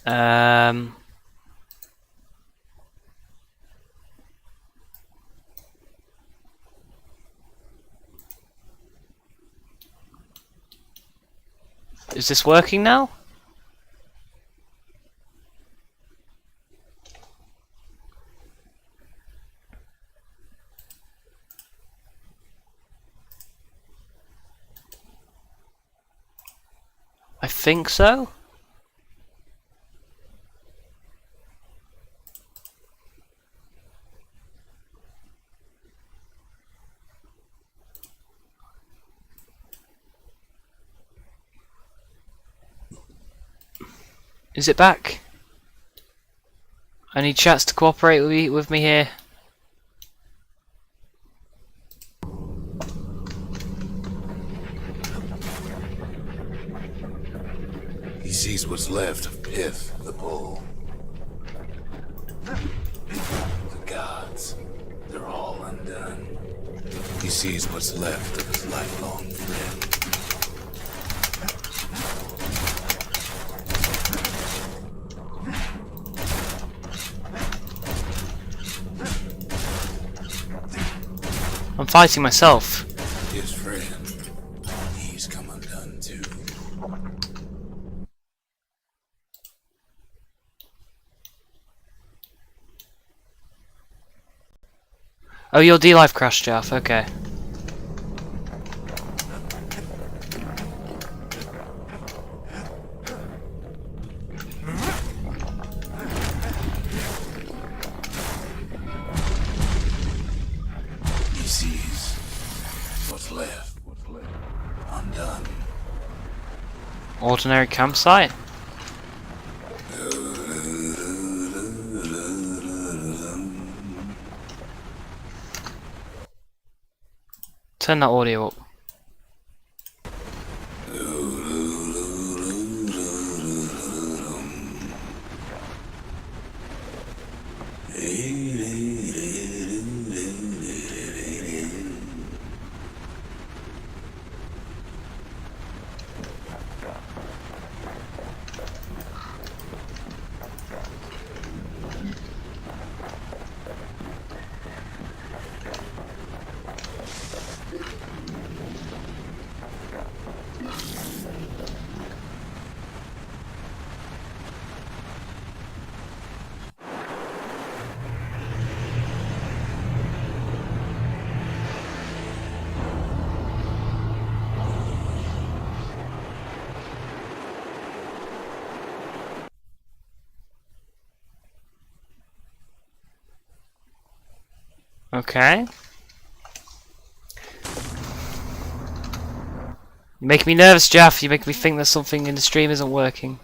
Um, is this working now? I think so. Is it back? I need chats to cooperate with me here. He sees what's left of Pith, the bull. The gods, they're all undone. He sees what's left of his lifelong friend. I'm fighting myself. His friend, he's come undone too. Oh, your D-Life crashed, Jeff. Okay. He sees what's left undone. Ordinary campsite? Turn that audio up. Okay. You make me nervous, Jeff. You make me think that something in the stream isn't working.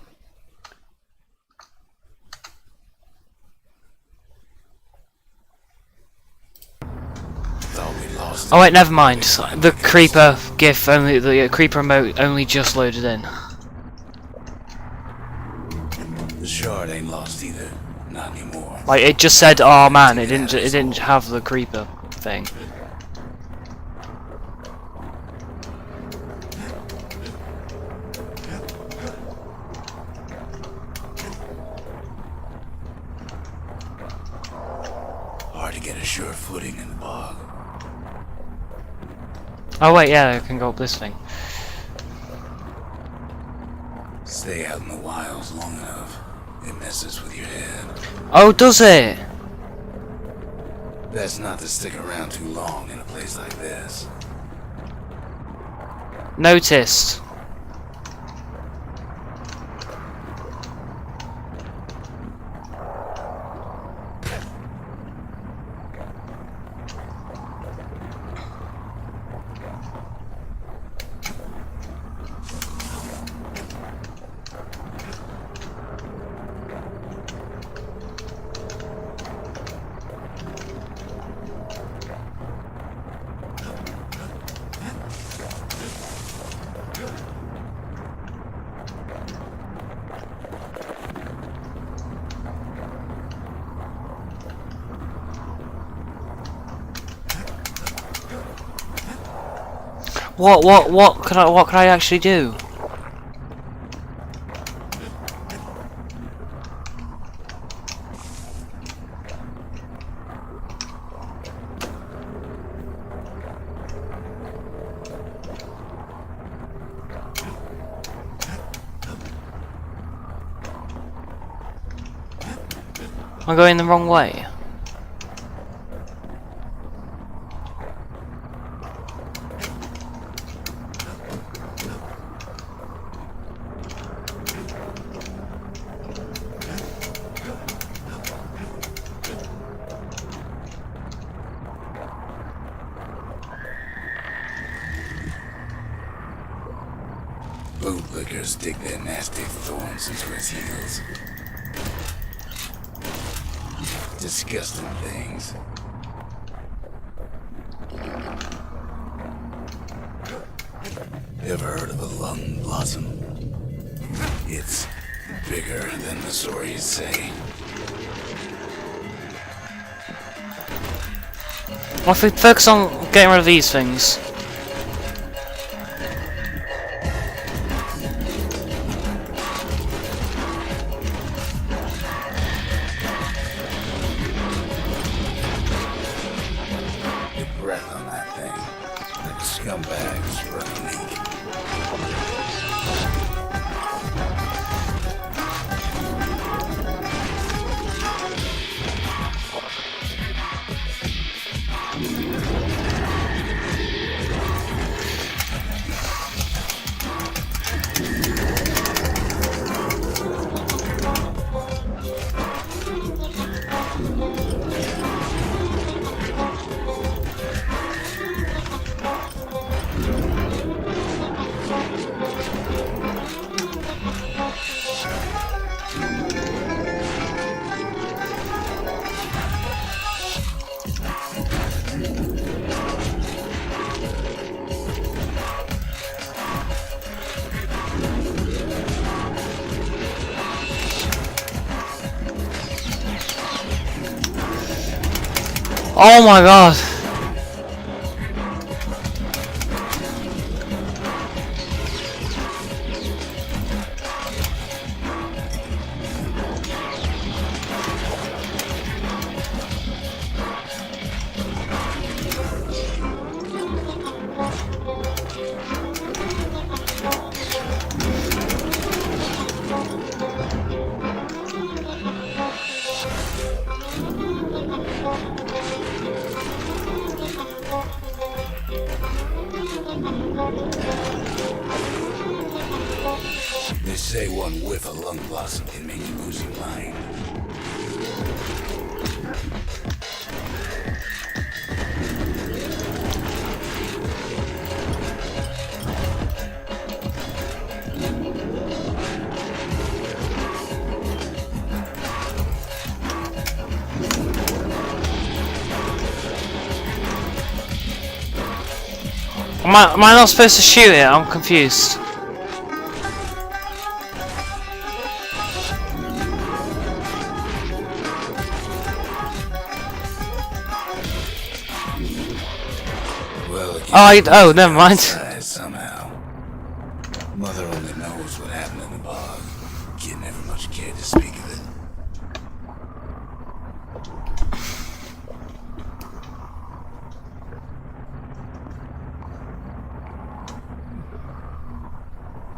Oh wait, never mind. The creeper GIF only, the creeper emote only just loaded in. The shard ain't lost either. Not anymore. Like it just said, "Oh man," it didn't have the creeper thing. Hard to get a sure footing in the bog. Oh wait, yeah, I can go up this thing. Stay out in the wilds long enough, it messes with your head. Oh, does it? Best not to stick around too long in a place like this. Noticed. What can I actually do? I'm going the wrong way. Bootlickers dig their nasty thorns into his heels. Disgusting things. Ever heard of a lung blossom? It's bigger than the stories say. Well, if we focus on getting rid of these things. Breath on that thing. Like scumbags running leak. Oh my god! They say one whiff of lung blossom can make you lose your mind. Am I not supposed to shoot it? I'm confused. Well, oh, never mind. Somehow. Mother only knows what happened in the bog. Kid never much cared to speak of it.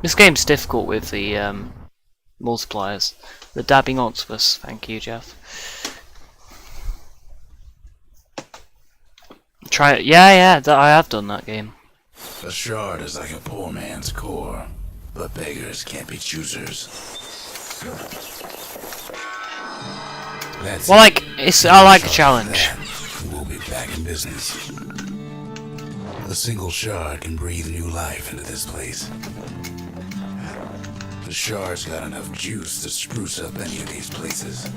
This game's difficult with the multipliers. The dabbing octopus. Thank you, Jeff. Try it. Yeah, I have done that game. A shard is like a poor man's core, but beggars can't be choosers. That's Well, like I like a challenge. We'll be back in business. A single shard can breathe new life into this place. The shard's got enough juice to spruce up any of these places.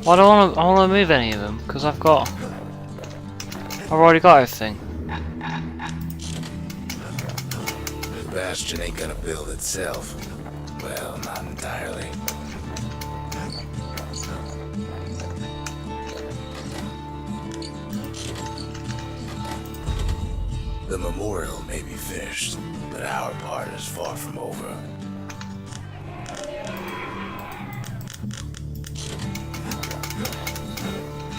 Well, I don't want to move any of them because I've already got everything. The Bastion ain't gonna build itself. Well, not entirely. The memorial may be finished, but our part is far from over.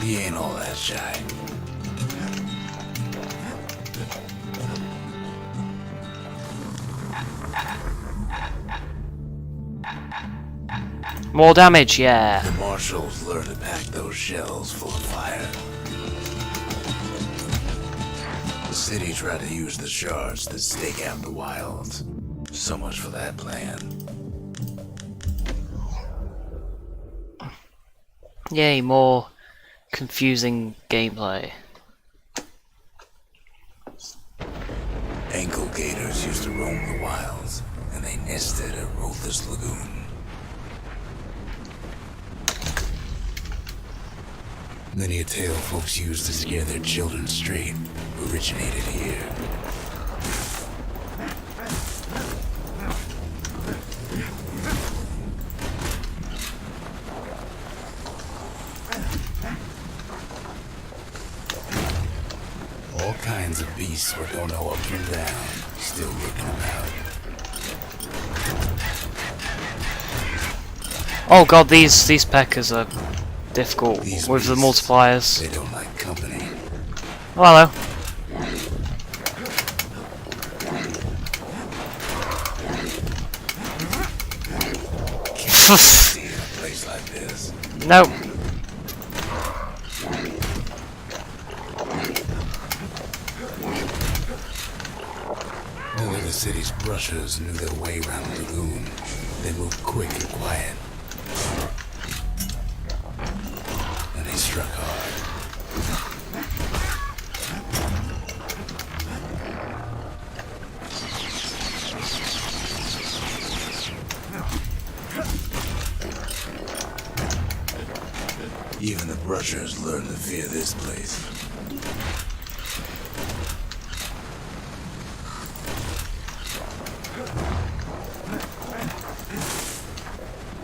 He ain't all that shy. More damage, yeah. The marshals learn to pack those shells full of fire. The city tried to use the shards to stake out the wilds. So much for that plan. Yay, more confusing gameplay. Ankle gators used to roam the wilds, and they nested at Rotha's Lagoon. Many a tale folks used to scare their children straight originated here. All kinds of beasts were don't know up and down, still looking about. Oh god, these peckers are difficult These with the beasts, multipliers. They don't like company. Oh, hello. See in a place like this. Nope. Only the city's brushers knew their way around the lagoon. They moved quick and quiet. And they struck hard. Even the brushers learned to fear this place.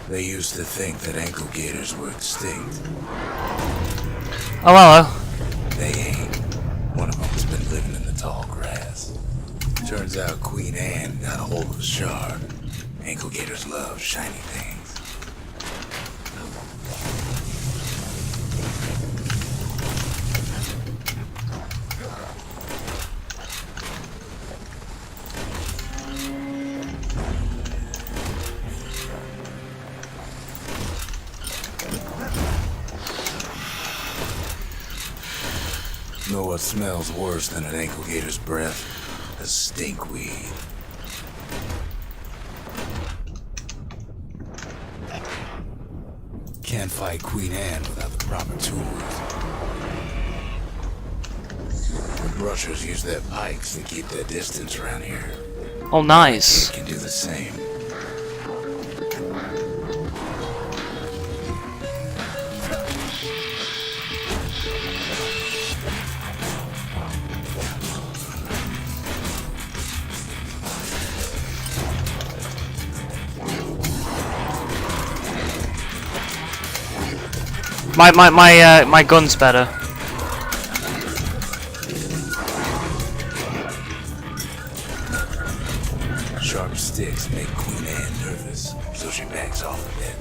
They used to think that ankle gators were extinct. Oh, hello. They ain't. One of them's been living in the tall grass. Turns out Queen Anne got a hold of a shard. Ankle gators love shiny things. Know what smells worse than an ankle gator's breath? A stinkweed. Can't fight Queen Anne without the proper tools. The brushers use their pikes to keep their distance around here. Oh, nice. They can do the same. My gun's better. Sharp sticks make Queen Anne nervous, so she backs off a bit.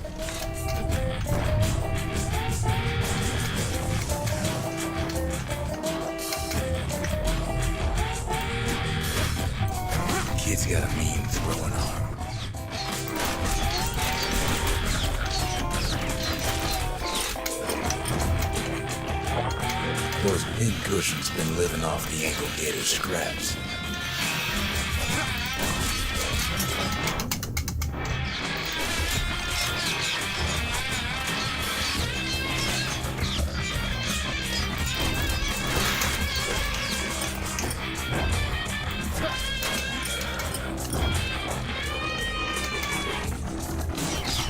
Kid's got a mean throwing arm. Those pin cushions been living off the ankle gator scraps.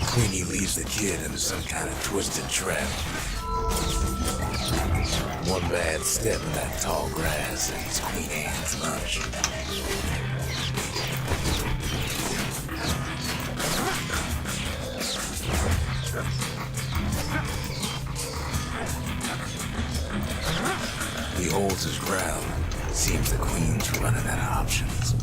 Queenie leads the kid into some kind of twisted trap. One bad step in that tall grass and it's Queen Anne's lunch. He holds his ground. Seems the Queen's running out of options.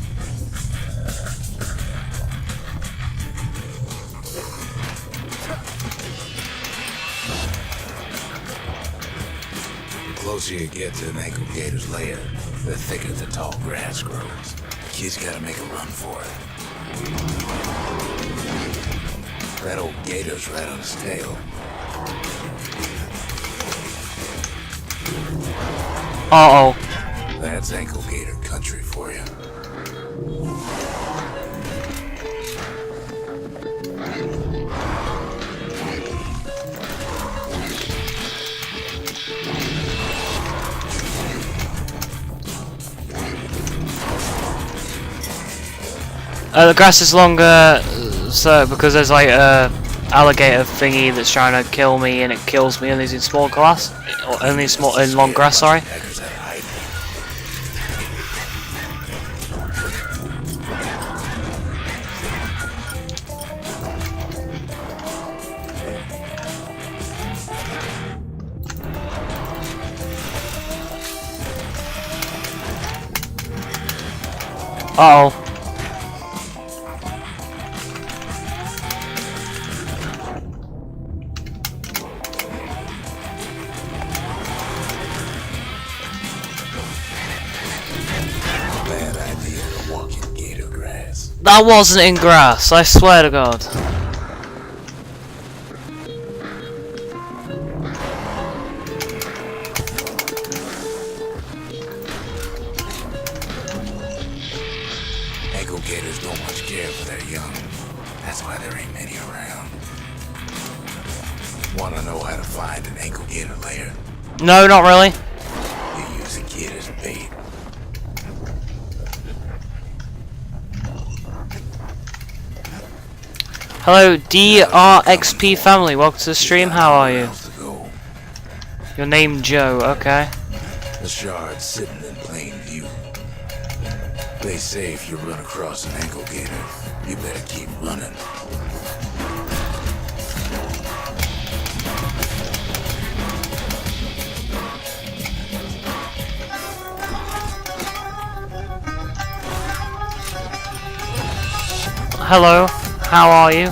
The closer you get to an ankle gator's lair, the thicker the tall grass grows. The kid's gotta make a run for it. That old gator's right on his tail. Uh-oh. That's ankle gator country for you. The grass is longer, so because there's like a alligator thingy that's trying to kill me, and it kills me only in small grass, or only in long grass. Sorry. Uh oh. Bad idea to walk in gator grass. That wasn't in grass, I swear to God. Ankle gators don't much care for their young. That's why there ain't many around. Wanna know how to find an ankle gator lair? No, not really. You use a kid as bait. Hello, DRXP family. Welcome to the stream. How are you? Your name Joe. Okay. The shard's sitting in plain view. They say if you run across an ankle gator, you better keep running. Hello. How are you?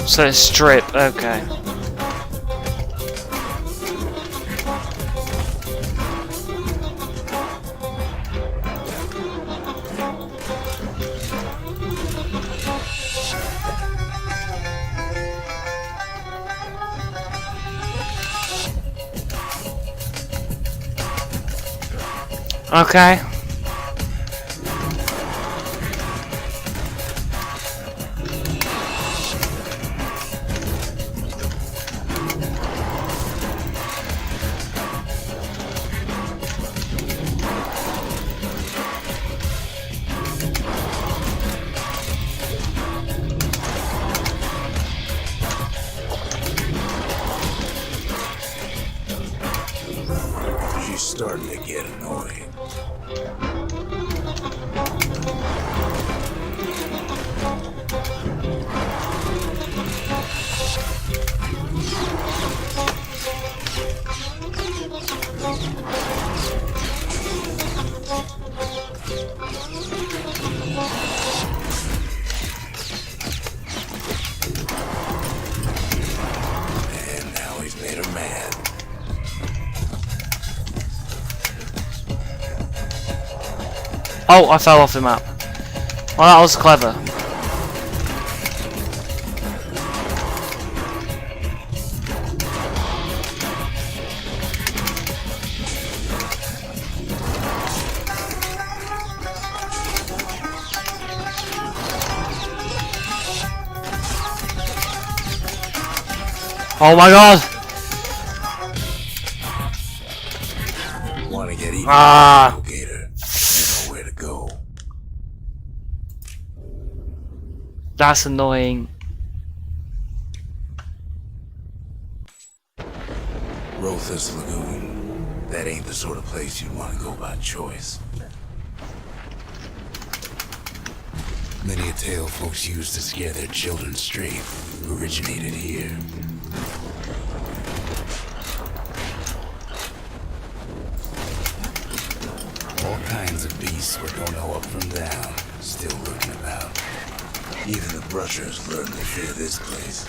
So it's strip, okay. Okay. She's starting to get annoyed. And now he's made her mad. Oh, I fell off the map. Well, that was clever. Oh my God! Want to get eaten Ah. by an gator? You know where to go. That's annoying. Rothus Lagoon. That ain't the sort of place you'd want to go by choice. Many a tale folks use to scare their children straight originated here. All kinds of beasts were going to up from down, still lurking about. Even the brushers learned to fear this place.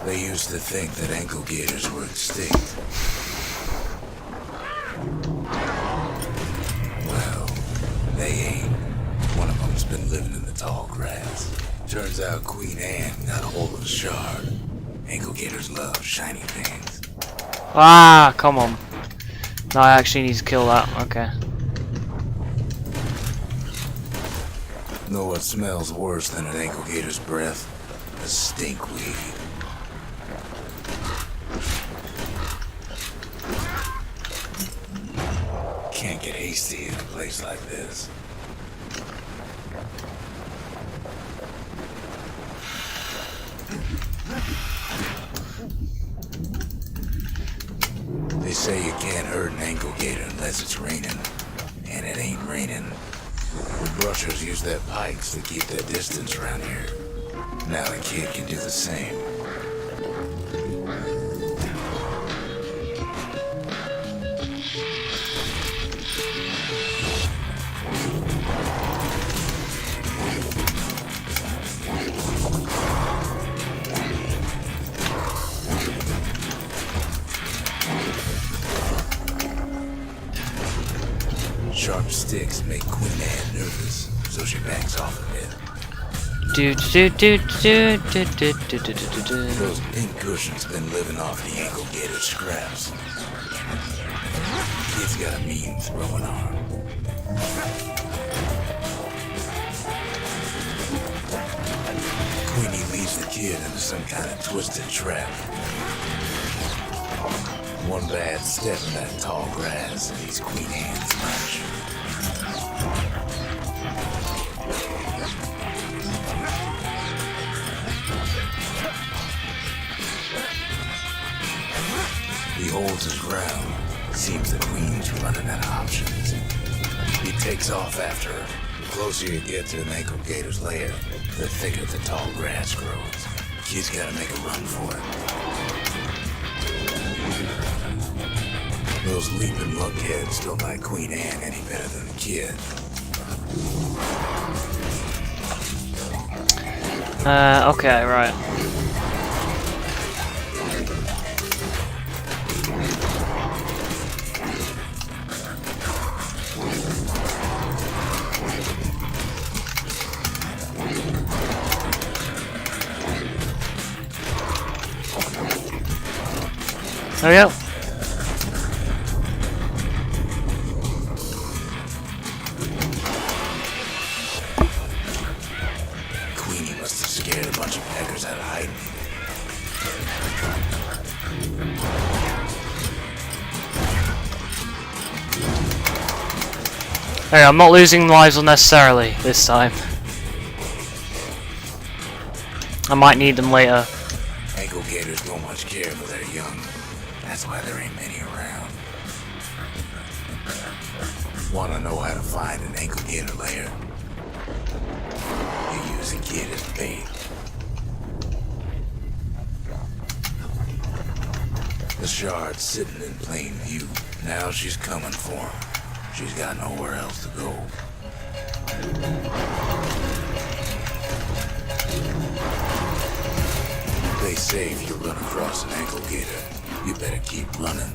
They used to think that ankle gators were extinct. Well, they ain't. One of them's been living in the tall grass. Turns out Queen Anne got a hold of a shard. Ankle gators love shiny things. Ah, come on. No, I actually need to kill that. Okay. Know what smells worse than an ankle gator's breath? A stinkweed. Can't get hasty in a place like this. They say you can't hurt an ankle gator unless it's raining. And it ain't raining. The brushers use their pikes to keep their distance around here. Now the kid can do the same. Sharp sticks make Queen Anne nervous, so she backs off a bit. Those pink cushions been living off the ankle gator scraps. Kid's got a mean throwing arm. Queenie leads the kid into some kind of twisted trap. One bad step in that tall grass and he's Queen Anne's lunch. He holds his ground. Seems the queen's running out of options. He takes off after her. The closer you get to an ankle gator's lair, the thicker the tall grass grows. Kid's gotta make a run for it. Those leaping lunkheads don't like Queen Anne any better than the kid. Okay, right. There we go. Queenie must have scared a bunch of peckers out of hiding. Hey, I'm not losing lives unnecessarily this time. I might need them later. Ankle gators don't much care for their young. That's why there ain't many around. Wanna know how to find an ankle gator lair? You use a kid as bait. The shard's sitting in plain view. Now she's coming for him. She's got nowhere else to go. They say if you run across an ankle gator, you better keep running.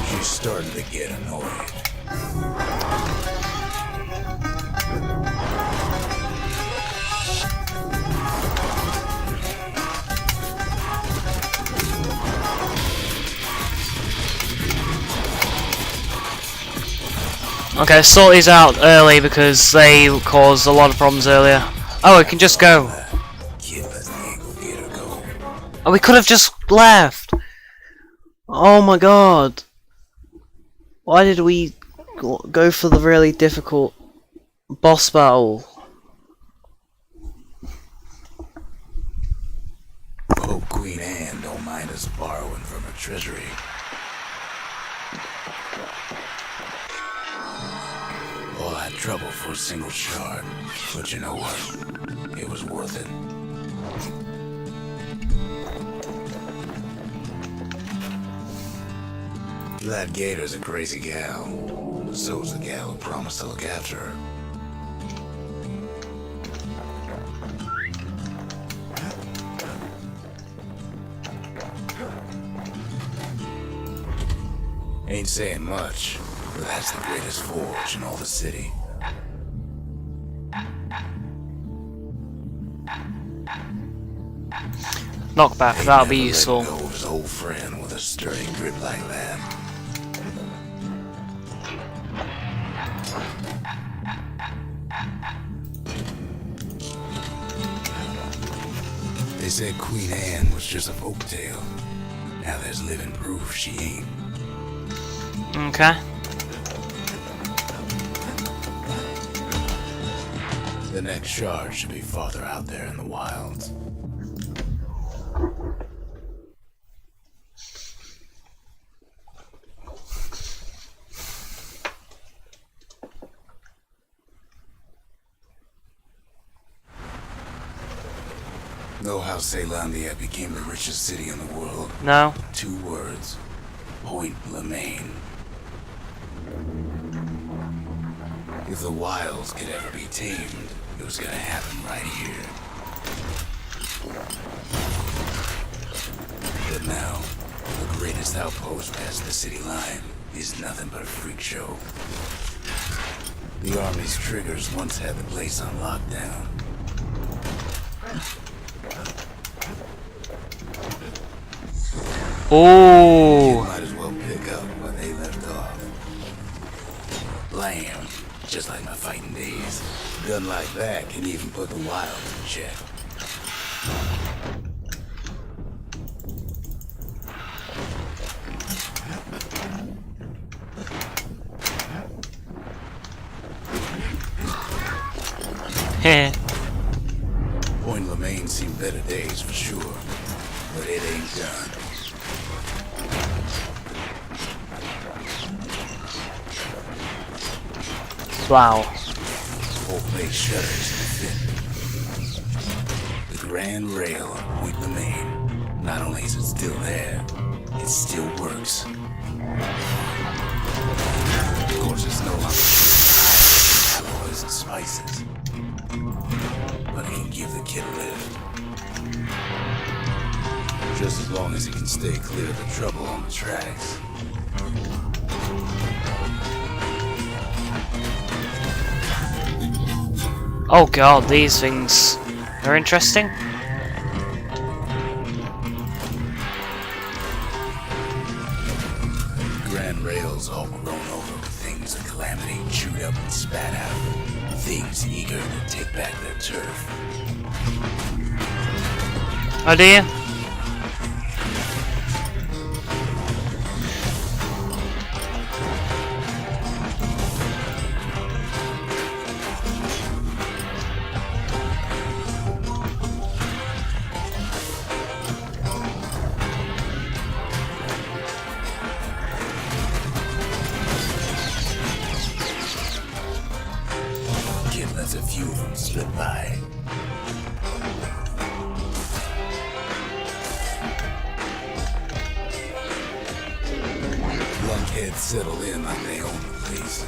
She's starting to get annoyed. Okay, sort these out early because they caused a lot of problems earlier. Oh, we can just go. Kid lets the ankle gator go. Oh, we could have just left. Oh my god. Why did we go for the really difficult boss battle? Hope Queen Anne don't mind us borrowing from her treasury. All that trouble for a single shard, but you know what? It was worth it. That gator's a crazy gal. So's the gal who promised to look after her. Ain't saying much, but that's the greatest forge in all the city. Knockback, that'll be useful. Let go of his old friend with a sturdy grip like that. They said Queen Anne was just a folktale. Now there's living proof she ain't. Okay. The next charge should be farther out there in the wilds. Know how Celandia became the richest city in the world? No. 2 words. Point Lemaine. If the wilds could ever be tamed, it was gonna happen right here. But now, the greatest outpost past the city line is nothing but a freak show. The army's triggers once had the place on lockdown. Oh. Might as well pick up where they left off. Blam. Just like my fighting days. A gun like that can even put the wilds in check. Heh. Point Lemaine seen better days for sure, but it ain't done. Wow. This whole place shudders in a fit. The Grand Rail of Point Lemaine. Not only is it still there, it still works. Of course, it's no longer alloys and spices, but it can give the kid a lift. Just as long as he can stay clear of the trouble on the tracks. Oh god, these things are interesting. Grand Rail's all grown over with things of calamity chewed up and spat out. Things eager to take back their turf. Oh dear. Lets a few of them slip by. Lunkheads settle in like they own the place.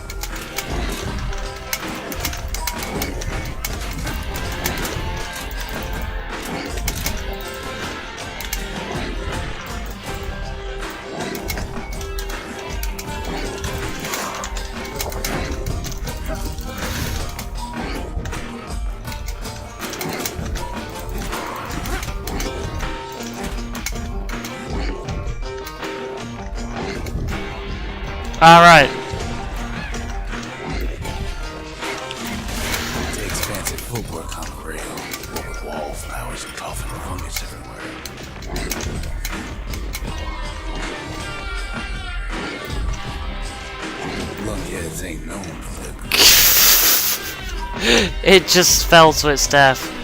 Alright. Takes fancy footwork on the rail, what with wallflowers and coffin fungus everywhere. Lunkheads ain't known for their It just fell to its death.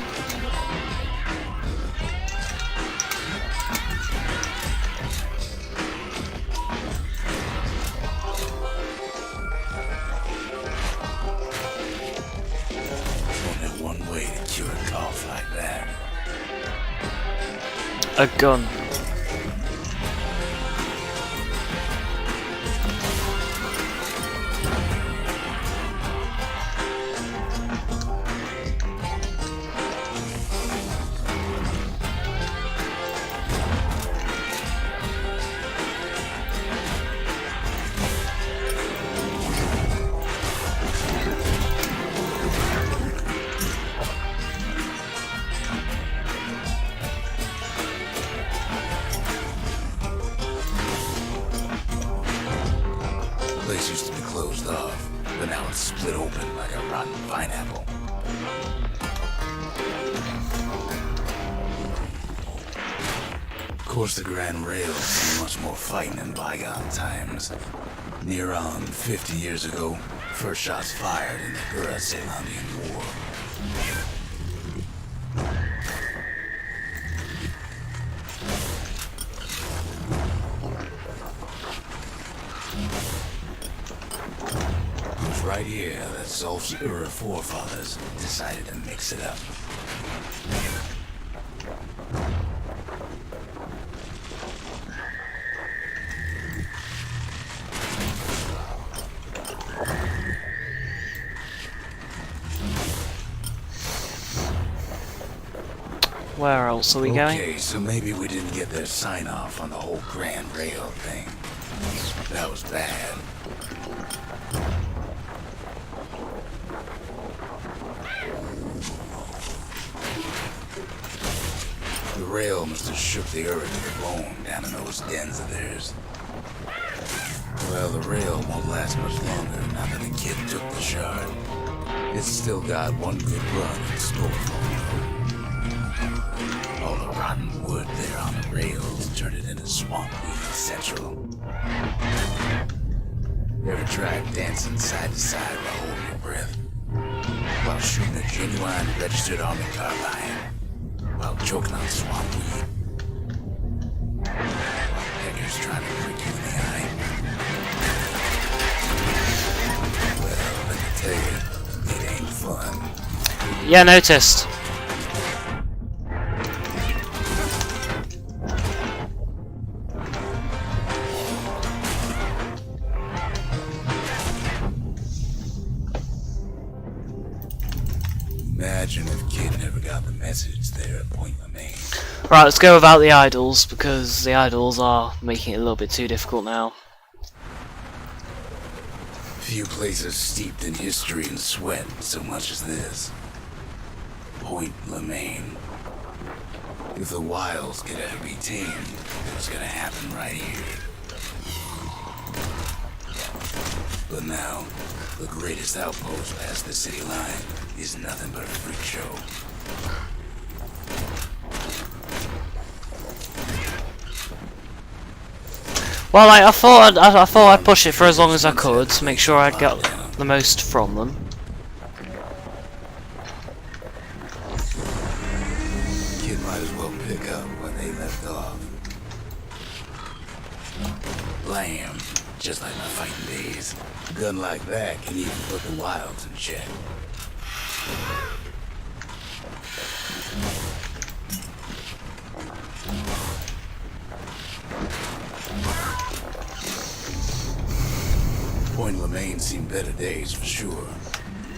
like that. A gun. place used to be closed off, but now it's split open like a rotten pineapple. Of course, the Grand Rails see much more fighting in bygone times. Near on 50 years ago, first shots fired in the Hura-Ceylonian War. It was right here that Zulf's Ura forefathers decided to mix it up. Where else are we going? Okay, so maybe we didn't get their sign-off on the whole Grand Rail thing. That was bad. The rail must have shook the earth to the bone down in those dens of theirs. Well, the rail won't last much longer now that the kid took the shard. It's still got one good run in store for me, though. All the rotten wood there on the rails turned it into swamp weed central. Ever tried dancing side to side while holding your breath? While shooting a genuine registered army carbine? While choking on swamp weed? While peggers trying to prick you in the eye? Well, let me tell you, it ain't fun. Yeah, noticed. Imagine if Kid never got the message there at Point Lemaine. Right, let's go without the idols, because the idols are making it a little bit too difficult now. Few places steeped in history and sweat so much as this. Point Lemaine. If the wilds could ever be tamed, it was gonna happen right here. But now, the greatest outpost past the city line is nothing but a freak show. Well, I thought I'd push it for as long as I could to make sure I'd get the most from them. Kid might as well pick up where they left off. Blam, just like my fighting days. A gun like that can even put the wilds in check. Point Lemaine seen better days for sure,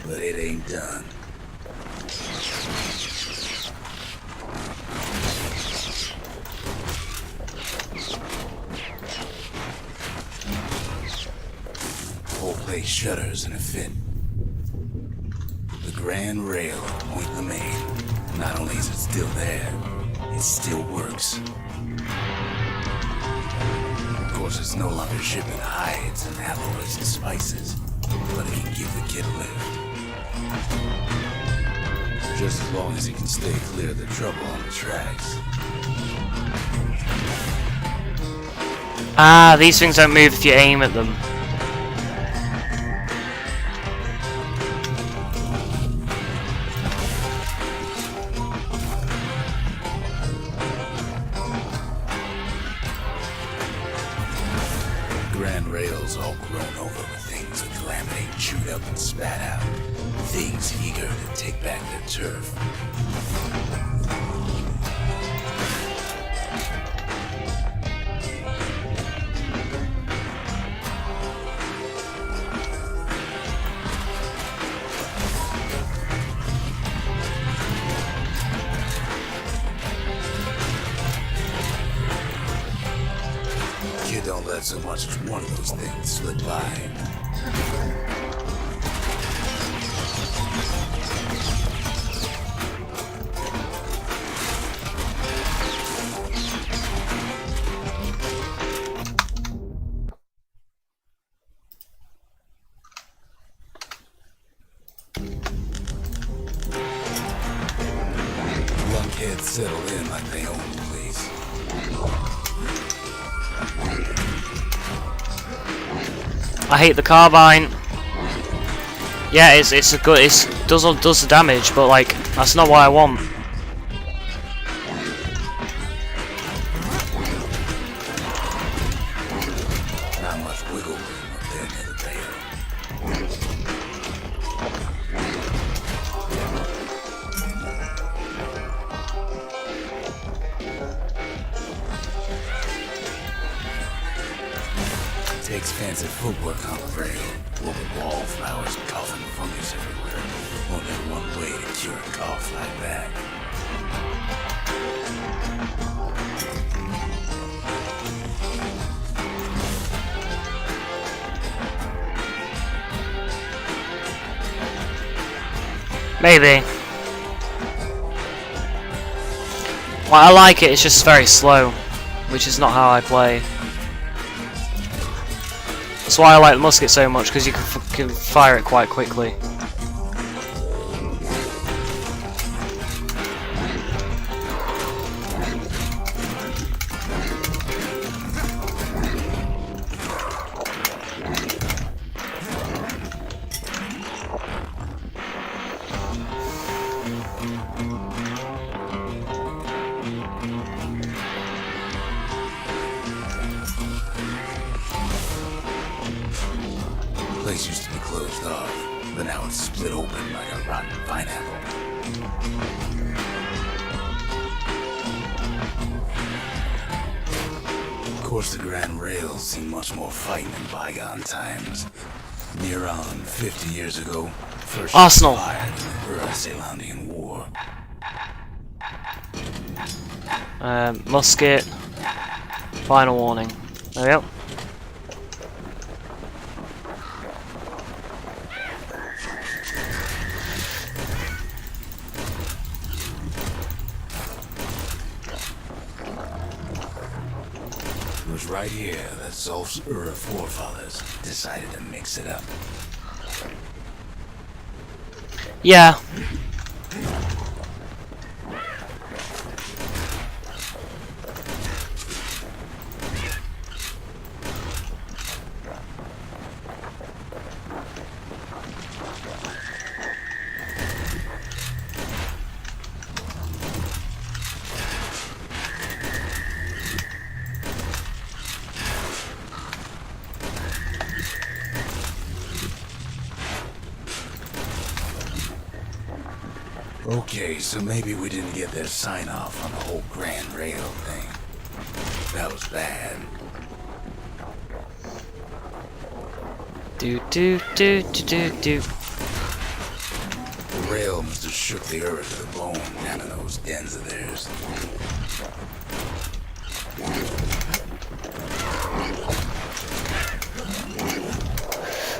but it ain't done. Whole place shudders in a fit. The Grand Rail of Point Lemaine. Not only is it still there, it still works. Of course, it's no longer shipping hides and alloys and spices, but it can give the kid a lift. Just as long as he can stay clear of the trouble on the tracks. Ah, these things don't move if you aim at them. Grand Rail's all grown over with things the Calamity chewed up and spat out. Things eager to take back their turf. Kid don't let so much as one of those things slip by. I hate the carbine. Yeah, it's a good. Does the damage, but like that's not what I want. Not much wiggle room up there near the tail. Takes fancy footwork on the rail. Woven wallflowers, coughing fungus everywhere. Only one way to cure a cough like that. Maybe. Well, I like it. It's just very slow, which is not how I play. That's why I like the musket so much, because you can fire it quite quickly. The place used to be closed off, but now it's split open like a rotten pineapple. Of course, the Grand Rails seen much more fighting in bygone times. Near on 50 years ago, first Arsenal. fired in the Earth-Ceylondian War. Musket. Final warning. There we go. It was right here that Zolf's forefathers decided to mix it up. Yeah. Okay, so maybe we didn't get their sign-off on the whole Grand Rail thing. That was bad. Do do do do do do. The rail must have shook the earth to the bone down in those dens of theirs.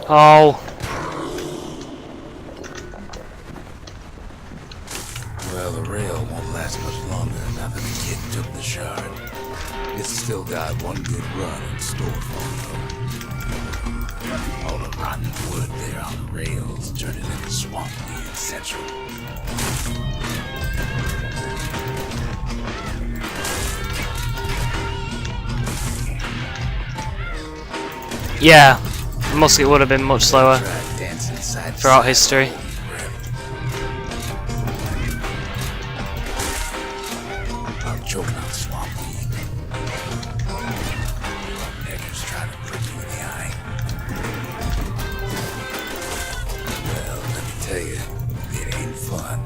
Oh. Well, the rail won't last much longer now that the kid took the shard. It's still got one good run in store for it, though. All the rotten wood there on the rails turned it into swamp weed central. Yeah. Musket would have been much slower Tried dancing side to throughout side. history. I'm choking on swamp weed. Necker's trying to prick you in the eye. Well, let me tell you, it ain't fun.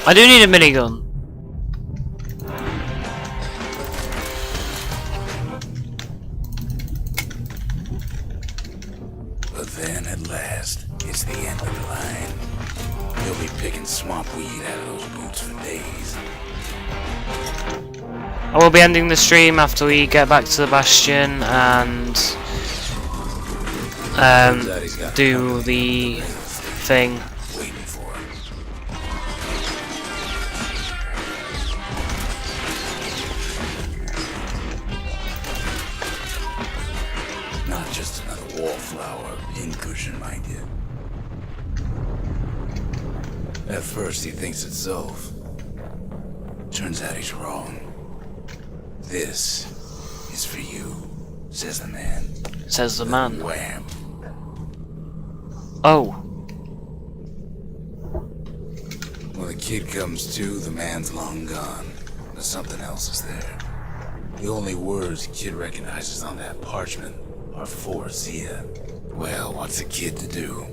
I do need a minigun. But then, at last, it's the end of the line. They'll be picking swamp weed out of those boots for days. I will be ending the stream after we get back to the Bastion and do the thing. Waiting for him. wallflower pincushion, mind you. At first he thinks it's Zove. Turns out he's wrong. This is for you, says the man. Says the man. Wham. Oh. When the kid comes to, the man's long gone. But something else is there. The only words the kid recognizes on that parchment are for Zia. Well, what's a kid to do?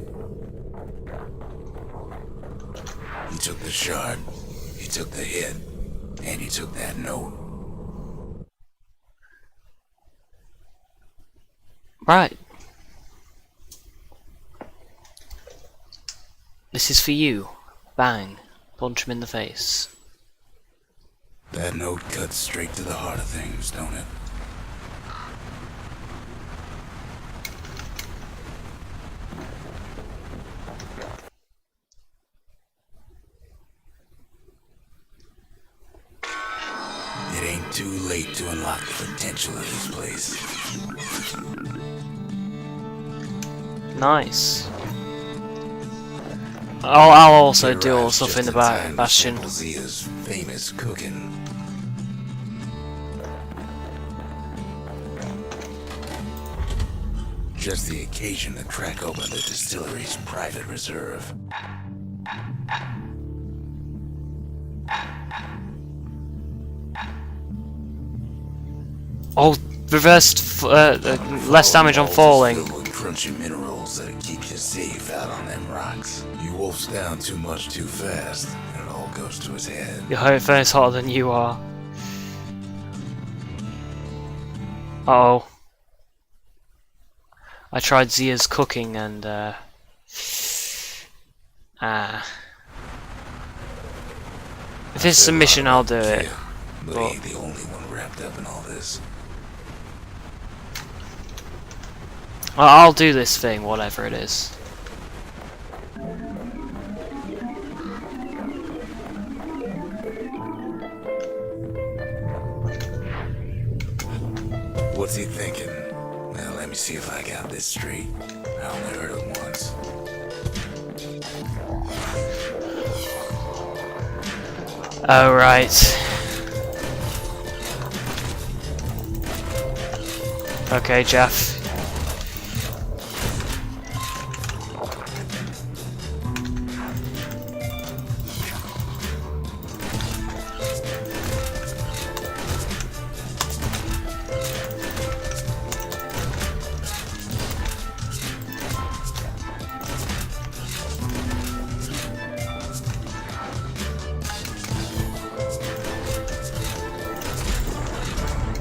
He took the shard, he took the hit, and he took that note. Right. This is for you. Bang. Punch him in the face. That note cuts straight to the heart of things, don't it? It ain't too late to unlock the potential of this place. Nice. I'll also do all Arrives stuff just in the time to Bastion. sample Zia's famous cooking. Just the occasion to crack open the distillery's private reserve. Oh, reversed, less damage on falling. Filled with crunchy minerals that keep you safe out on them rocks. You wolfs down too much too fast, and it all goes to his head. Your face hotter than you are. Uh-oh. I tried Zia's cooking and, If it's a mission, I'll do it. But he ain't the only one wrapped up in all this. I'll do this thing, whatever it is. What's he thinking? Well, let me see if I got this straight. I only heard it once. Oh, right. Okay, Jeff.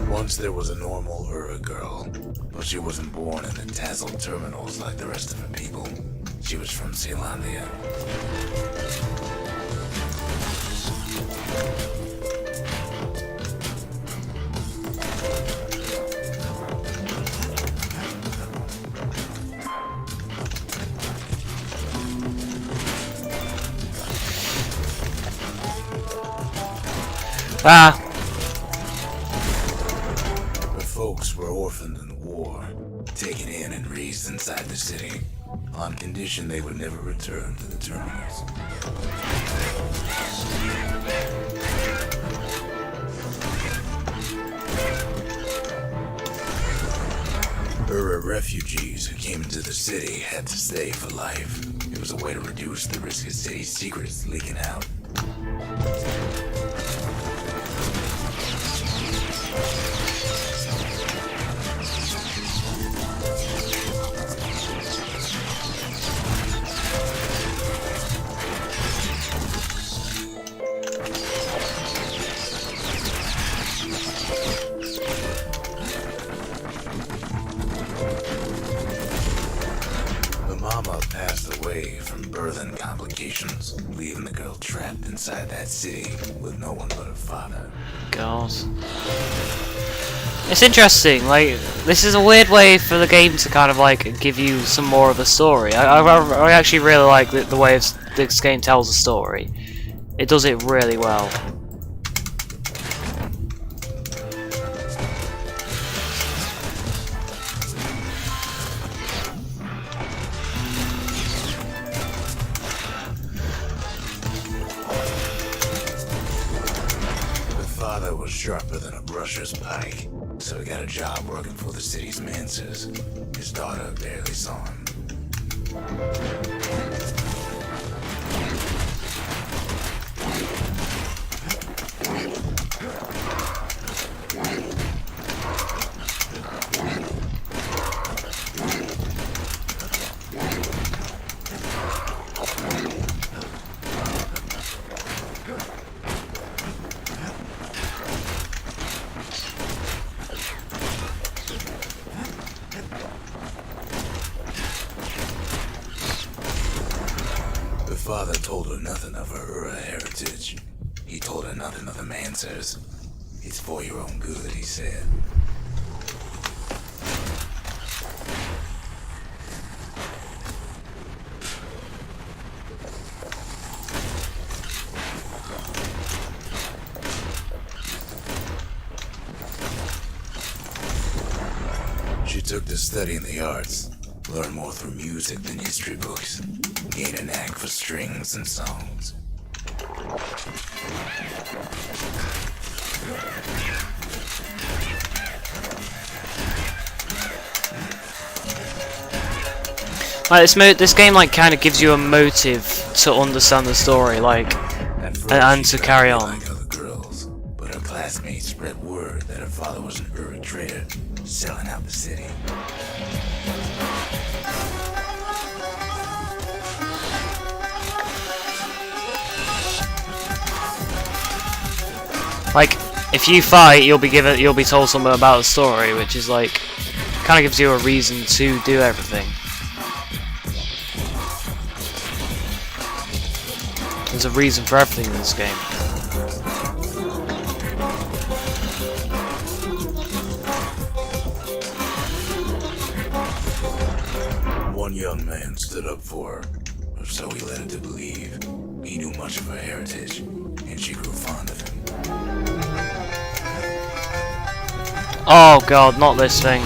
Once there was a normal Ura girl, but she wasn't born in the tasseled terminals like the rest of her people. She was from Zealandia. Ah! Folks were orphaned in the war, taken in and raised inside the city, on condition they would never return to the terminals. Ura refugees who came into the city had to stay for life. It was a way to reduce the risk of city secrets leaking out. Mama passed away from birth and complications, leaving the girl trapped inside that city with no one but her father. God. It's interesting, like, this is a weird way for the game to kind of, like, give you some more of a story. I actually really like the way this game tells a story. It does it really well. father was sharper than a brusher's pike, so he got a job working for the city's mancers. His daughter barely saw him. Her father told her nothing of her heritage. He told her nothing of the mancers. It's for your own good, he said. She took to studying the arts, learned more through music than history books, gained a knack for strings and songs. Like this game like kind of gives you a motive to understand the story, like, and to carry on. Like other girls, but her classmates spread word that her father was an Uri trader, selling out the city. Like, if you fight, you'll be told something about the story, which is like, kind of gives you a reason to do everything. There's a reason for everything in this game. One young man stood up for her, or so he led her to believe. He knew much of her heritage, and she grew fond of him. Oh god, not this thing.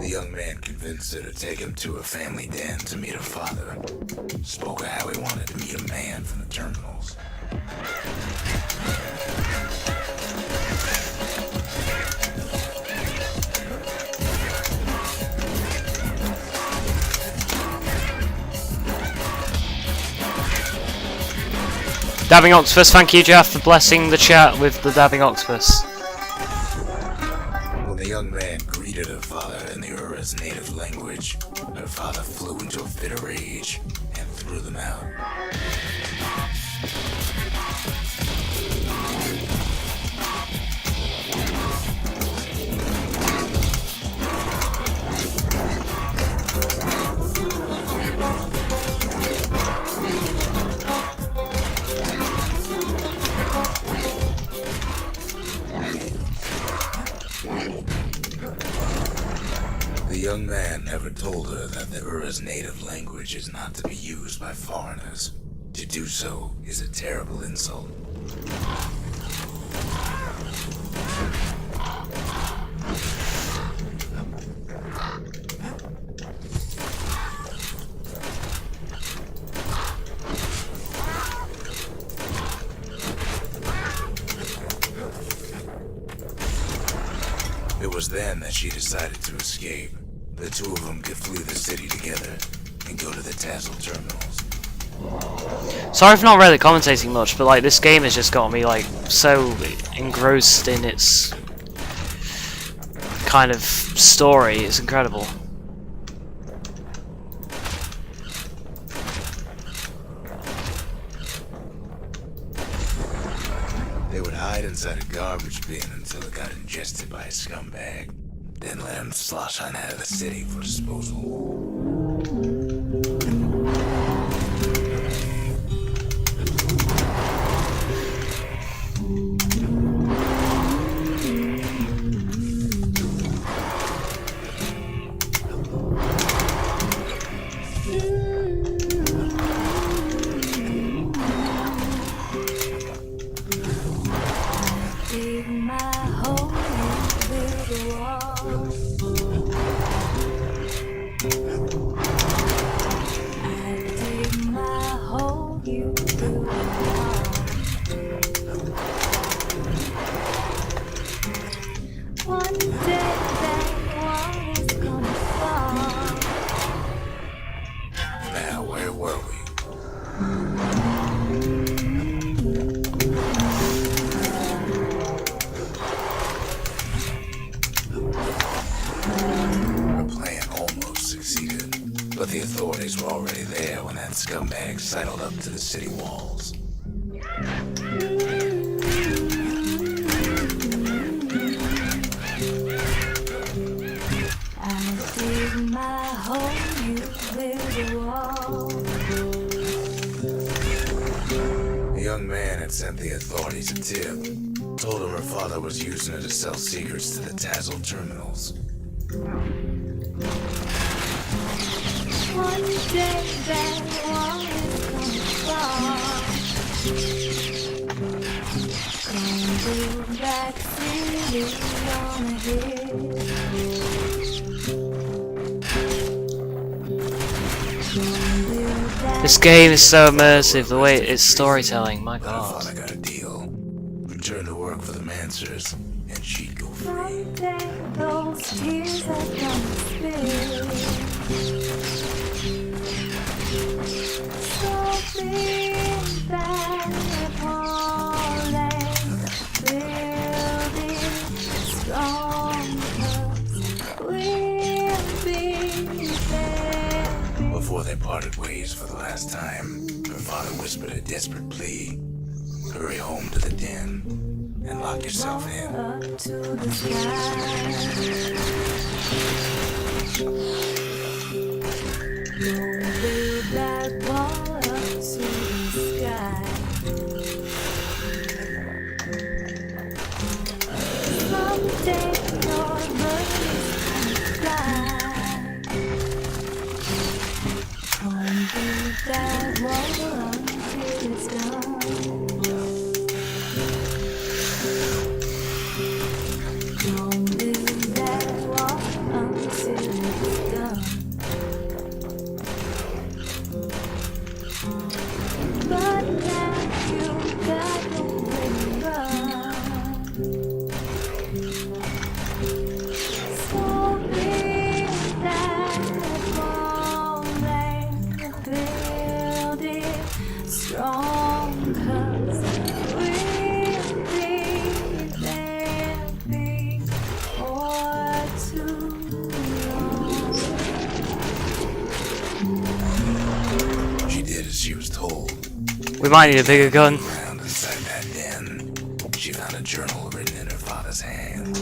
The young man convinced her to take him to a family den to meet her father. Spoke of how he wanted to meet a man from the terminals. Dabbing Octopus, thank you Jeff for blessing the chat with the Dabbing Octopus. When the young man greeted her father in the Ura's native language, her father flew into a fit of rage and threw them out. The young man never told her that the Ura's native language is not to be used by foreigners. To do so is a terrible insult. It was then that she decided to escape. The two of them could flee the city together and go to the Tassel terminals. Sorry for not really commentating much, but like this game has just got me like so engrossed in its kind of story. It's incredible. They would hide inside a garbage bin until it got ingested by a scumbag. Then let him slosh on out of the city for disposal. Now, where were we? Our plan almost succeeded, but the authorities were already there when that scumbag sidled up to the city walls. The young man had sent the authorities a tip. Told him her father was using her to sell secrets to the Tazzle terminals. One day that one is gonna fall. Come back city on a hill. This game is so immersive, the way it's storytelling, my I god. thought I got a deal. Return to work for the Mancers, and she'd go free. Someday those tears are gonna spill. So big that falling, building strong, 'cause we'll be there. Before they parted ways for the last time, her father whispered a desperate plea. Hurry home to the den and lock yourself in. Up to the sky. Don't build that wall up to the sky. Someday your birds can fly. Don't build that wall until it's done. Don't build that wall until it's done. But now you got nowhere to run. So build that wall and build it strong, 'cause we'll be there before too long. She did as she was told. We might need a bigger gun. Around inside that den, she found a journal written in her father's hand.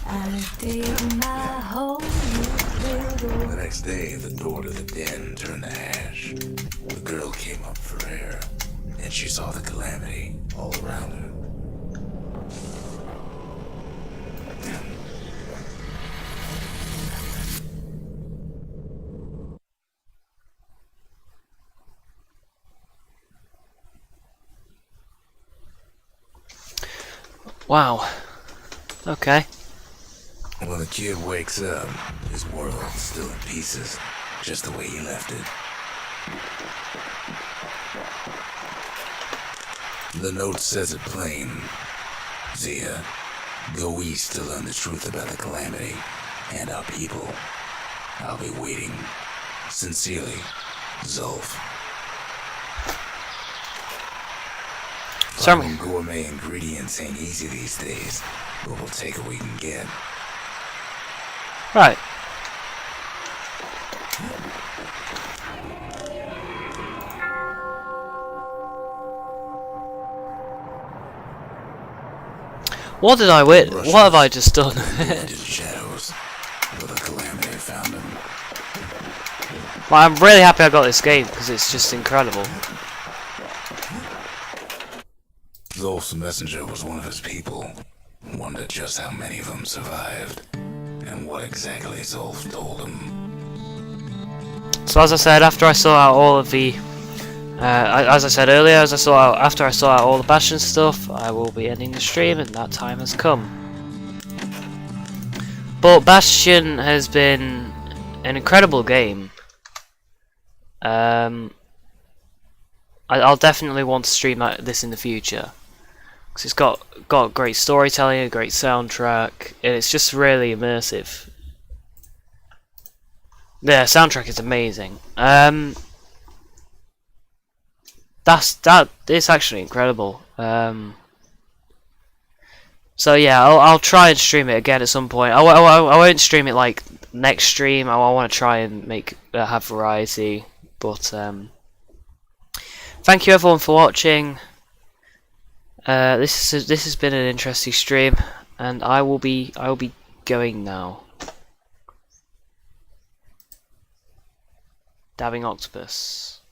I dig my hole, you build The next day, the door to the den turned to ash. The girl came up for air, and she saw the calamity all around her. Wow. Okay. When the kid wakes up, his world's still in pieces, just the way he left it. The note says it plain. Zia, go east to learn the truth about the calamity and our people. I'll be waiting. Sincerely, Zolf. Sorry. Finding gourmet ingredients ain't easy these days, but we'll take what we can get. Right. What did I win? What have I just done? In shadows, where the calamity found him. Well, I'm really happy I got this game because it's just incredible. Zolf's messenger was one of his people. Wondered just how many of them survived, and what exactly Zolf told him. So as I said, after I saw out all of the, as I said earlier, after I saw out all the Bastion stuff, I will be ending the stream, and that time has come. But Bastion has been an incredible game. I'll definitely want to stream this in the future, because it's got great storytelling, a great soundtrack, and it's just really immersive. The soundtrack is amazing. It's actually incredible. So yeah, I'll try and stream it again at some point. I won't stream it like next stream. I want to try and have variety. But thank you everyone for watching. This has been an interesting stream, and I will be going now. Dabbing Octopus.